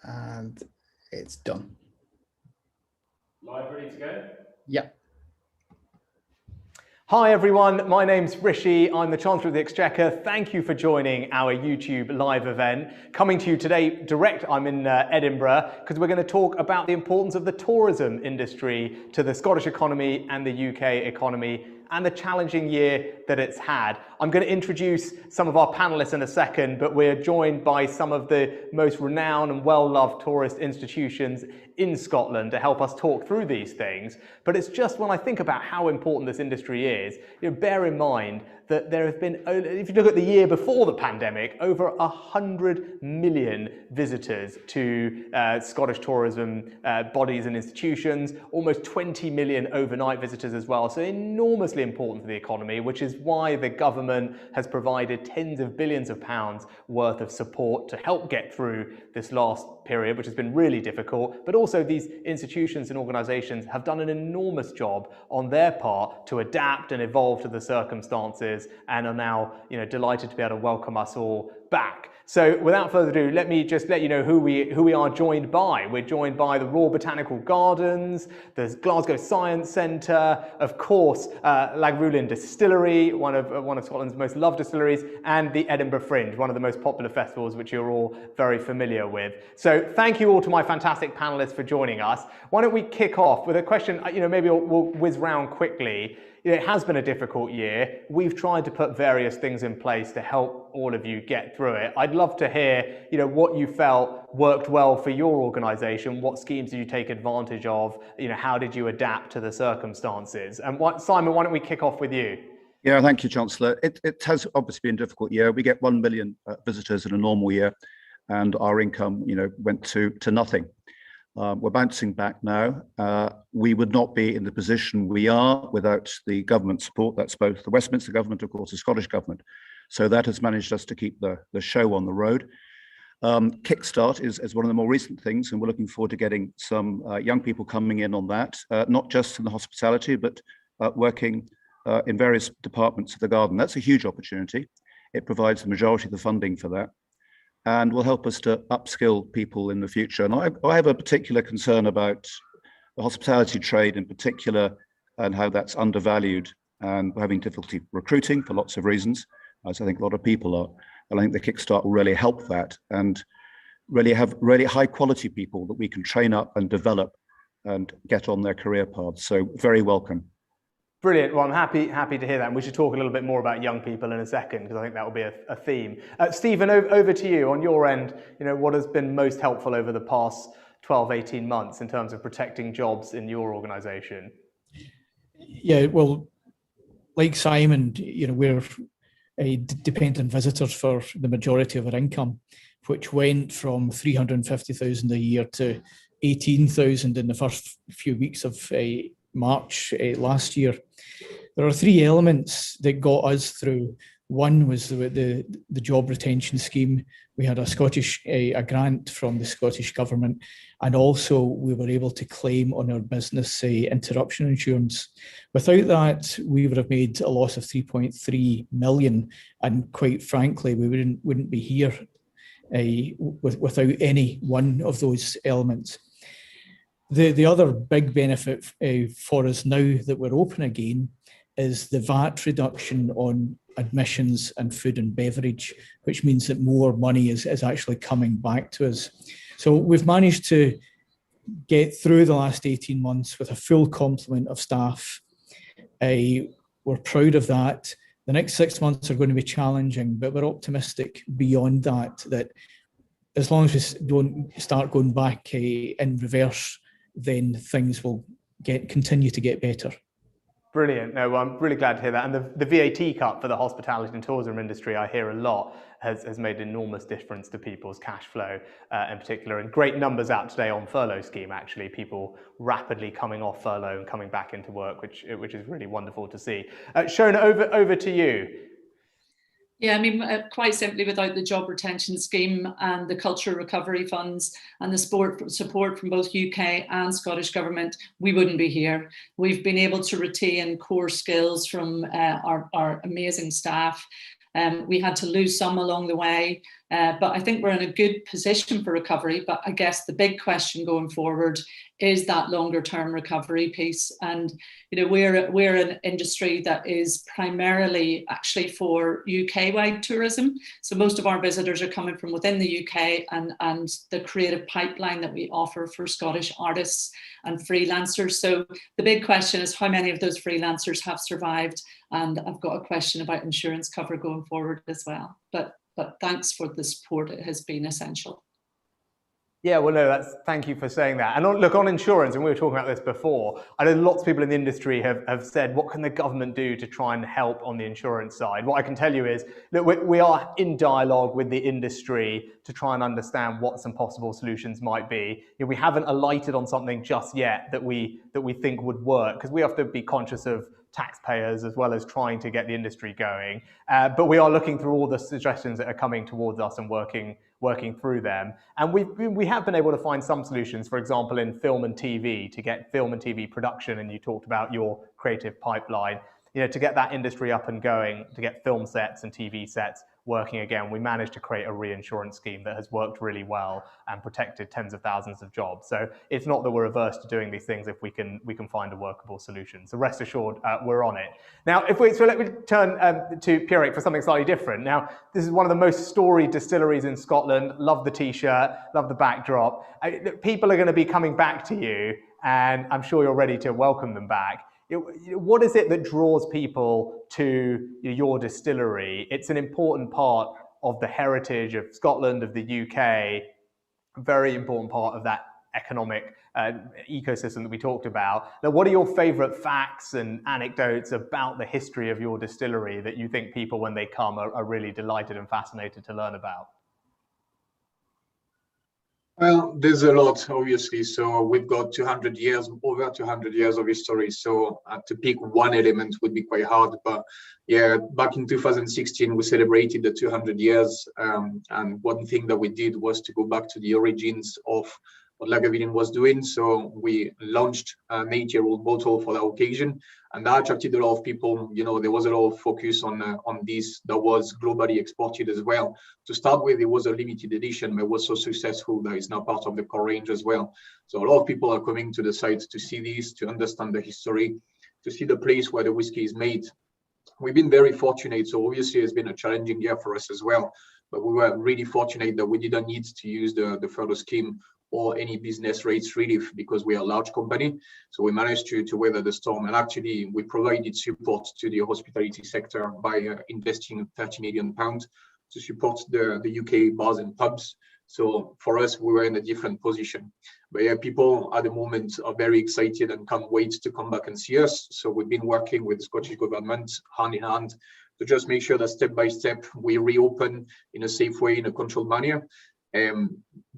and it's done. Live, ready to go? Yep. Hi everyone, my name's Rishi, I'm the Chancellor of the Exchequer. Thank you for joining our YouTube live event. Coming to you today direct, I'm in Edinburgh, because we're going to talk about the importance of the tourism industry to the Scottish economy and the UK economy, and the challenging year that it's had. I'm going to introduce some of our panelists in a second, but we're joined by some of the most renowned and well-loved tourist institutions in Scotland to help us talk through these things. But it's just when I think about how important this industry is, bear in mind that there have been, if you look at the year before the pandemic, over 100 million visitors to Scottish tourism bodies and institutions, almost 20 million overnight visitors as well. So enormously important for the economy, which is why the government has provided tens of billions of pounds worth of support to help get through this last period, which has been really difficult. But also these institutions and organisations have done an enormous job on their part to adapt and evolve to the circumstances, and are now, delighted to be able to welcome us all back. So without further ado, let me just let you know who we are joined by. We're joined by the Royal Botanical Gardens, the Glasgow Science Centre, of course, Lagavulin Distillery, one of Scotland's most loved distilleries, and the Edinburgh Fringe, one of the most popular festivals which you're all very familiar with. So thank you all to my fantastic panelists for joining us. Why don't we kick off with a question, maybe we'll whiz round quickly. It has been a difficult year. We've tried to put various things in place to help all of you get through it. I'd love to hear, what you felt worked well for your organisation. What schemes did you take advantage of? How did you adapt to the circumstances? And Simon, why don't we kick off with you? Yeah, thank you, Chancellor. It has obviously been a difficult year. We get 1 million visitors in a normal year, and our income, went to nothing. We're bouncing back now. We would not be in the position we are without the government support. That's both the Westminster government, of course, the Scottish government. So that has managed us to keep the show on the road. Kickstart is one of the more recent things, and we're looking forward to getting some young people coming in on that, not just in the hospitality, but working in various departments of the garden. That's a huge opportunity. It provides the majority of the funding for that, and will help us to upskill people in the future. And I have a particular concern about the hospitality trade in particular, and how that's undervalued, and we're having difficulty recruiting for lots of reasons, as I think a lot of people are. And I think the Kickstart will really help that, and really have really high quality people that we can train up and develop and get on their career paths. So very welcome. Brilliant. Well, I'm happy to hear that. And we should talk a little bit more about young people in a second, because I think that will be a theme. Stephen, over to you. On your end, what has been most helpful over the past 12, 18 months in terms of protecting jobs in your organisation? Yeah, well, like Simon, we're dependent visitors for the majority of our income, which went from 350,000 a year to 18,000 in the first few weeks of March last year. There are three elements that got us through. One was the job retention scheme. We had a grant from the Scottish Government, and also we were able to claim on our business interruption insurance. Without that, we would have made a loss of 3.3 million, and quite frankly, we wouldn't be here without any one of those elements. The other big benefit for us now that we're open again is the VAT reduction on admissions and food and beverage, which means that more money is actually coming back to us. So we've managed to get through the last 18 months with a full complement of staff. We're proud of that. The next 6 months are going to be challenging, but we're optimistic beyond that as long as we don't start going back in reverse, then things will continue to get better. Brilliant. No, well, I'm really glad to hear that. And the VAT cut for the hospitality and tourism industry, I hear a lot, has made an enormous difference to people's cash flow in particular. And great numbers out today on furlough scheme, actually, people rapidly coming off furlough and coming back into work, which is really wonderful to see. Shona, over to you. Yeah, I mean, quite simply, without the job retention scheme and the cultural recovery funds and the support from both UK and Scottish Government, we wouldn't be here. We've been able to retain core skills from our amazing staff, We had to lose some along the way, but I think we're in a good position for recovery. But I guess the big question going forward is that longer term recovery piece. And we're an industry that is primarily actually for UK-wide tourism. So most of our visitors are coming from within the UK, and the creative pipeline that we offer for Scottish artists and freelancers. So the big question is how many of those freelancers have survived? And I've got a question about insurance cover going forward as well. But thanks for the support. It has been essential. Yeah, well, no, thank you for saying that. And look, on insurance, and we were talking about this before, I know lots of people in the industry have said, what can the government do to try and help on the insurance side? What I can tell you is that we are in dialogue with the industry to try and understand what some possible solutions might be. We haven't alighted on something just yet that we think would work, because we have to be conscious of taxpayers as well as trying to get the industry going. But we are looking through all the suggestions that are coming towards us and working through them. And we have been able to find some solutions, for example, in film and TV, to get film and TV production, and you talked about your creative pipeline, to get that industry up and going, to get film sets and TV sets working again. We managed to create a reinsurance scheme that has worked really well and protected tens of thousands of jobs. So it's not that we're averse to doing these things if we can find a workable solution. So rest assured, we're on it. Now, so let me turn to Pierrick for something slightly different. Now, this is one of the most storied distilleries in Scotland. Love the t-shirt, love the backdrop. People are going to be coming back to you, and I'm sure you're ready to welcome them back. What is it that draws people to your distillery? It's an important part of the heritage of Scotland, of the UK, a very important part of that economic ecosystem that we talked about. Now, what are your favourite facts and anecdotes about the history of your distillery that you think people, when they come, are really delighted and fascinated to learn about? Well, there's a lot, obviously. So we've got over 200 years of history. So to pick one element would be quite hard. But yeah, back in 2016, we celebrated the 200 years. And one thing that we did was to go back to the origins of what Lagavulin was doing. So we launched an 8-year-old bottle for the occasion, and that attracted a lot of people. There was a lot of focus on this that was globally exported as well. To start with, it was a limited edition, but it was so successful that it's now part of the core range as well. So a lot of people are coming to the site to see this, to understand the history, to see the place where the whiskey is made. We've been very fortunate. So obviously it's been a challenging year for us as well, but we were really fortunate that we didn't need to use the furlough scheme or any business rates relief, because we are a large company. So we managed to weather the storm. And actually, we provided support to the hospitality sector by investing £30 million to support the UK bars and pubs. So for us, we were in a different position. But yeah, people at the moment are very excited and can't wait to come back and see us. So we've been working with the Scottish Government hand in hand to just make sure that step by step we reopen in a safe way, in a controlled manner.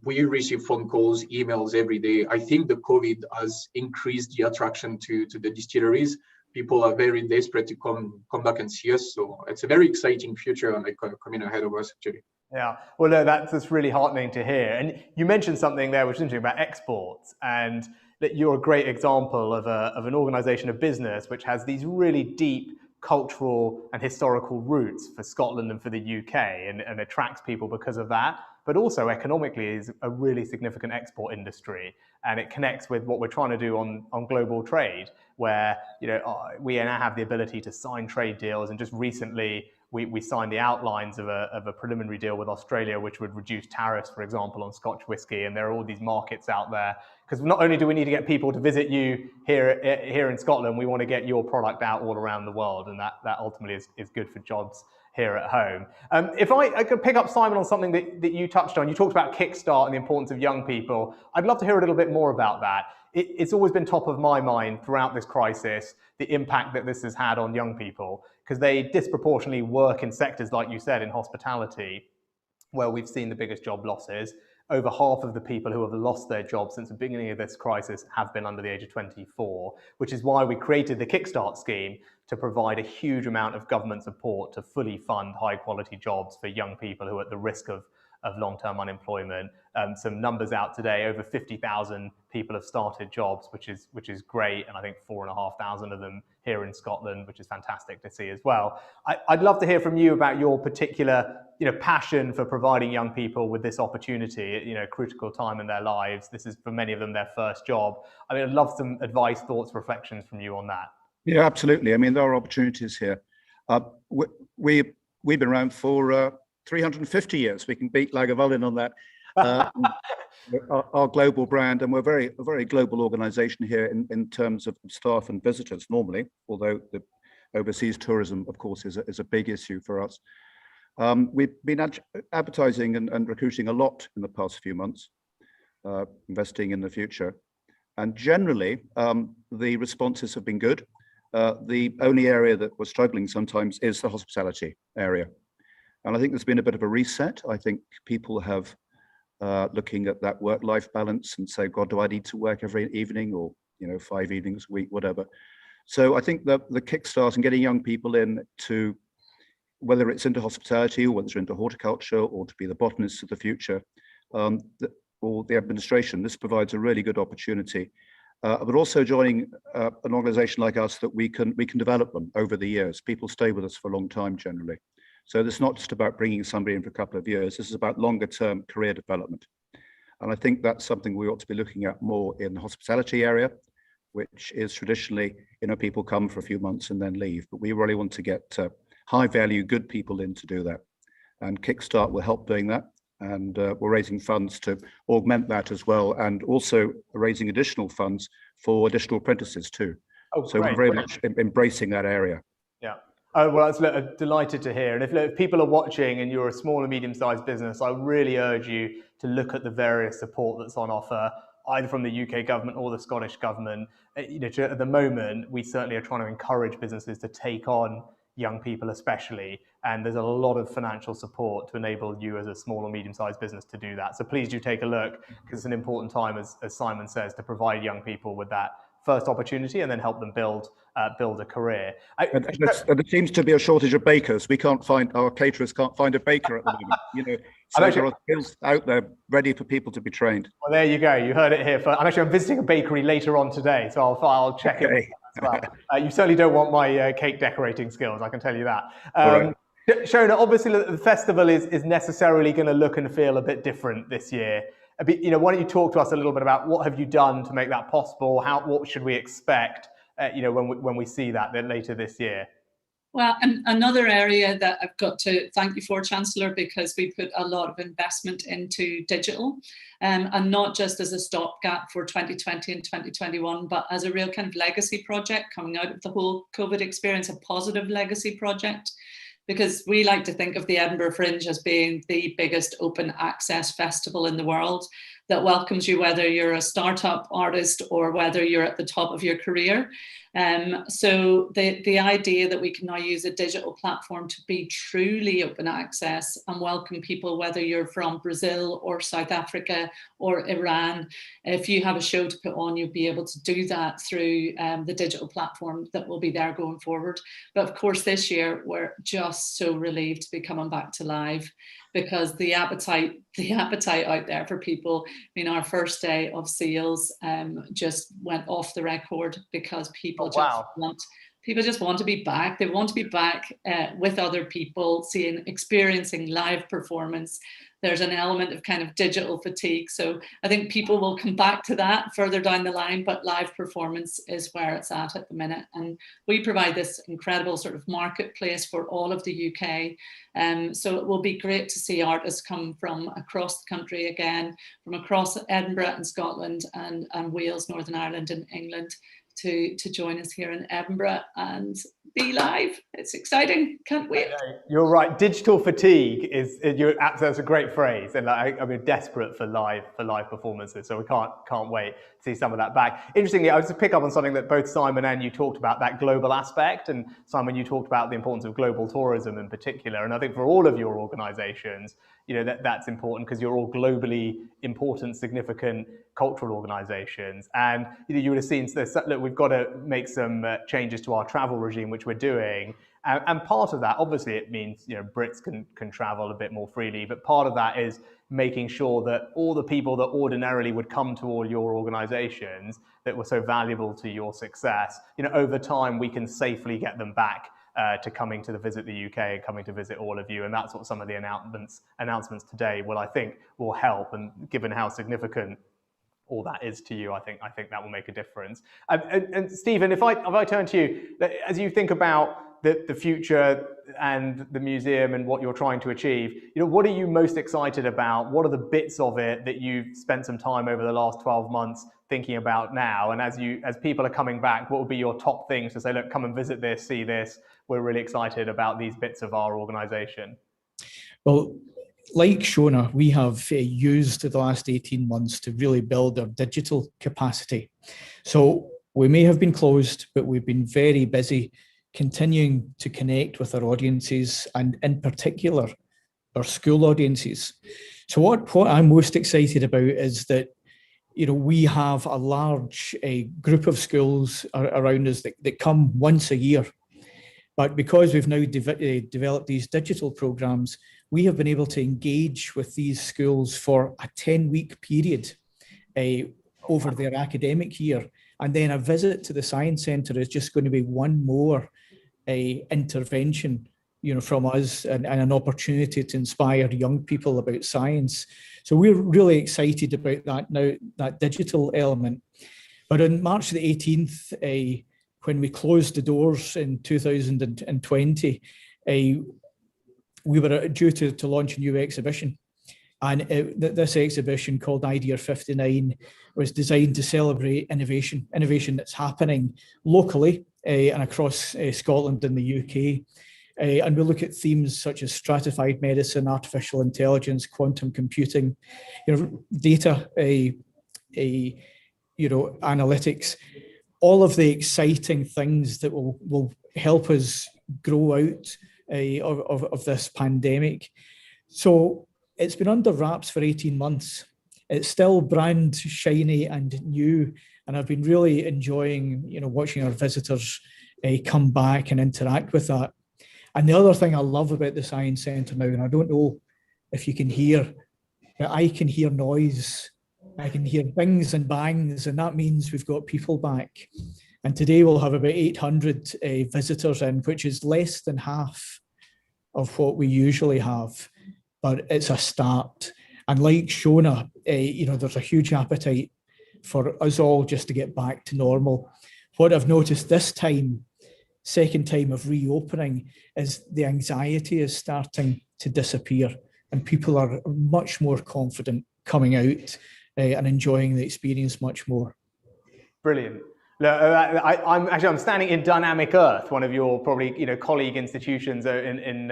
We receive phone calls, emails every day. I think the COVID has increased the attraction to the distilleries. People are very desperate to come back and see us. So it's a very exciting future and coming ahead of us, actually. Yeah, well, no, that's really heartening to hear. And you mentioned something there which is interesting about exports, and that you're a great example of an organisation of business which has these really deep cultural and historical roots for Scotland and for the UK, and attracts people because of that. But also economically is a really significant export industry, and it connects with what we're trying to do on global trade, where we now have the ability to sign trade deals. And just recently we signed the outlines of a preliminary deal with Australia, which would reduce tariffs, for example, on Scotch whisky. And there are all these markets out there, because not only do we need to get people to visit you here in Scotland, we want to get your product out all around the world, and that ultimately is good for jobs here at home. If I could pick up, Simon, on something that you touched on. You talked about Kickstart and the importance of young people. I'd love to hear a little bit more about that. It's always been top of my mind throughout this crisis, the impact that this has had on young people, because they disproportionately work in sectors, like you said, in hospitality, where we've seen the biggest job losses. Over half of the people who have lost their jobs since the beginning of this crisis have been under the age of 24, which is why we created the Kickstart scheme, to provide a huge amount of government support to fully fund high quality jobs for young people who are at the risk of of long-term unemployment. Some numbers out today: over 50,000 people have started jobs, which is great, and I think 4,500 of them here in Scotland, which is fantastic to see as well. I'd love to hear from you about your particular passion for providing young people with this opportunity, critical time in their lives. This is for many of them their first job. I mean, I'd love some advice, thoughts, reflections from you on that. Yeah, absolutely. I mean, there are opportunities here. We've been around for 350 years. We can beat Lagavulin on that. Our global brand, and we're a very global organization here in terms of staff and visitors normally, although the overseas tourism, of course, is a big issue for us. We've been advertising and recruiting a lot in the past few months, investing in the future. And generally, the responses have been good. The only area that we're struggling sometimes is the hospitality area. And I think there's been a bit of a reset. I think people have looking at that work-life balance and say, God, do I need to work every evening or 5 evenings a week, whatever. So I think that the kickstart and getting young people in to, whether it's into hospitality or whether it's into horticulture or to be the botanists of the future, or the administration, this provides a really good opportunity. But also joining an organization like us that we can develop them over the years. People stay with us for a long time generally. So it's not just about bringing somebody in for a couple of years. This is about longer term career development. And I think that's something we ought to be looking at more in the hospitality area, which is traditionally, people come for a few months and then leave. But we really want to get high value, good people in to do that. And Kickstart will help doing that. And we're raising funds to augment that as well, and also raising additional funds for additional apprentices too. Oh, so great. We're very much embracing that area. Yeah. Oh, well, that's delighted to hear. And if people are watching and you're a small and medium-sized business, I really urge you to look at the various support that's on offer, either from the UK government or the Scottish government. At the moment, we certainly are trying to encourage businesses to take on young people especially, and there's a lot of financial support to enable you as a small or medium-sized business to do that. So please do take a look, because it's an important time, as Simon says, to provide young people with that first opportunity and then help them build a career. And there seems to be a shortage of bakers. Our caterers can't find a baker at the moment. So there are skills out there ready for people to be trained. Well, there you go. You heard it here first. I'm visiting a bakery later on today, so I'll check it as well. You certainly don't want my cake decorating skills, I can tell you that. Shona, obviously the festival is necessarily going to look and feel a bit different this year. Why don't you talk to us a little bit about what have you done to make that possible? What should we expect? When we see that later this year. Well, and another area that I've got to thank you for, Chancellor, because we put a lot of investment into digital, and not just as a stopgap for 2020 and 2021, but as a real kind of legacy project coming out of the whole COVID experience, a positive legacy project. Because we like to think of the Edinburgh Fringe as being the biggest open access festival in the world that welcomes you whether you're a startup artist or whether you're at the top of your career. So the idea that we can now use a digital platform to be truly open access and welcome people, whether you're from Brazil or South Africa or Iran, if you have a show to put on, you'll be able to do that through the digital platform that will be there going forward. But of course, this year, we're just so relieved to be coming back to live, because the appetite out there for people. Our first day of sales just went off the record, because people just want to be back. They want to be back with other people, experiencing live performance. There's an element of kind of digital fatigue. So I think people will come back to that further down the line, but live performance is where it's at the minute. And we provide this incredible sort of marketplace for all of the UK. So it will be great to see artists come from across the country again, from across Edinburgh and Scotland and Wales, Northern Ireland and England, to join us here in Edinburgh and be live. It's exciting. Can't wait. You're right. Digital fatigue that's a great phrase, and I'm desperate for live performances. So we can't wait to see some of that back. Interestingly, I was to pick up on something that both Simon and you talked about, that global aspect. And Simon, you talked about the importance of global tourism in particular. And I think for all of your organisations, that's important, because you're all globally important, significant cultural organisations. And you would have seen, look, we've got to make some changes to our travel regime, which we're doing. And part of that, obviously, it means Brits can travel a bit more freely, but part of that is making sure that all the people that ordinarily would come to all your organizations that were so valuable to your success, over time we can safely get them back to coming to visit the UK and coming to visit all of you. And that's what some of the announcements today I think will help. And given how significant all that is to you, I think that will make a difference. And Stephen, if I turn to you, as you think about the future and the museum and what you're trying to achieve, what are you most excited about? What are the bits of it that you've spent some time over the last 12 months thinking about now? And as people are coming back, what would be your top things to say, look, come and visit this, see this. We're really excited about these bits of our organization. Well, like Shona, we have used the last 18 months to really build our digital capacity. So we may have been closed, but we've been very busy continuing to connect with our audiences, and in particular, our school audiences. So what I'm most excited about is that we have a large group of schools around us that come once a year. But because we've now developed these digital programs, we have been able to engage with these schools for a 10-week period over their academic year. And then a visit to the Science Centre is just going to be one more intervention from us, and an opportunity to inspire young people about science. So we're really excited about that now, that digital element. But on March the 18th, when we closed the doors in 2020, we were due to launch a new exhibition. And this exhibition, called Idea 59, was designed to celebrate innovation that's happening locally and across Scotland and the UK. And we look at themes such as stratified medicine, artificial intelligence, quantum computing, data, analytics, all of the exciting things that will help us grow out of this pandemic. So it's been under wraps for 18 months. It's still brand shiny and new, and I've been really enjoying, watching our visitors come back and interact with that. And the other thing I love about the Science Centre now, and I don't know if you can hear, but I can hear noise. I can hear bings and bangs, and that means we've got people back. And today we'll have about 800 visitors in, which is less than half of what we usually have, but it's a start. And like Shona, there's a huge appetite for us all just to get back to normal. What I've noticed this time, second time of reopening, is the anxiety is starting to disappear, and people are much more confident coming out and enjoying the experience much more. Brilliant. I'm standing in Dynamic Earth, one of your probably colleague institutions in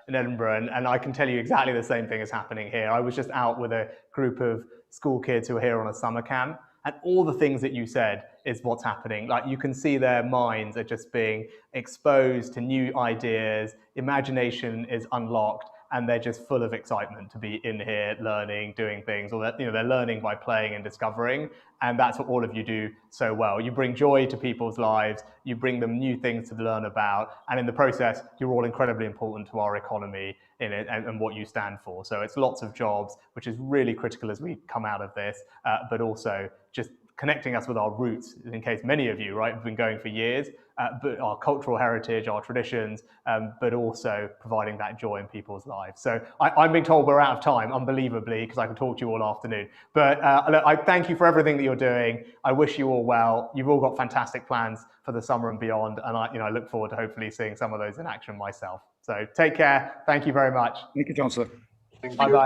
Edinburgh, and I can tell you exactly the same thing is happening here. I was just out with a group of school kids who are here on a summer camp, and all the things that you said is what's happening. Like, you can see their minds are just being exposed to new ideas, imagination is unlocked, and they're just full of excitement to be in here learning, doing things, or that they're learning by playing and discovering. And that's what all of you do so well. You bring joy to people's lives, you bring them new things to learn about, and in the process, you're all incredibly important to our economy in it and what you stand for. So it's lots of jobs, which is really critical as we come out of this, but also just connecting us with our roots, in case many of you, have been going for years, but our cultural heritage, our traditions, but also providing that joy in people's lives. So I'm being told we're out of time, unbelievably, because I could talk to you all afternoon. But look, I thank you for everything that you're doing. I wish you all well. You've all got fantastic plans for the summer and beyond, and I look forward to hopefully seeing some of those in action myself. So take care. Thank you very much. Thank you, Chancellor. Thank you. Bye-bye.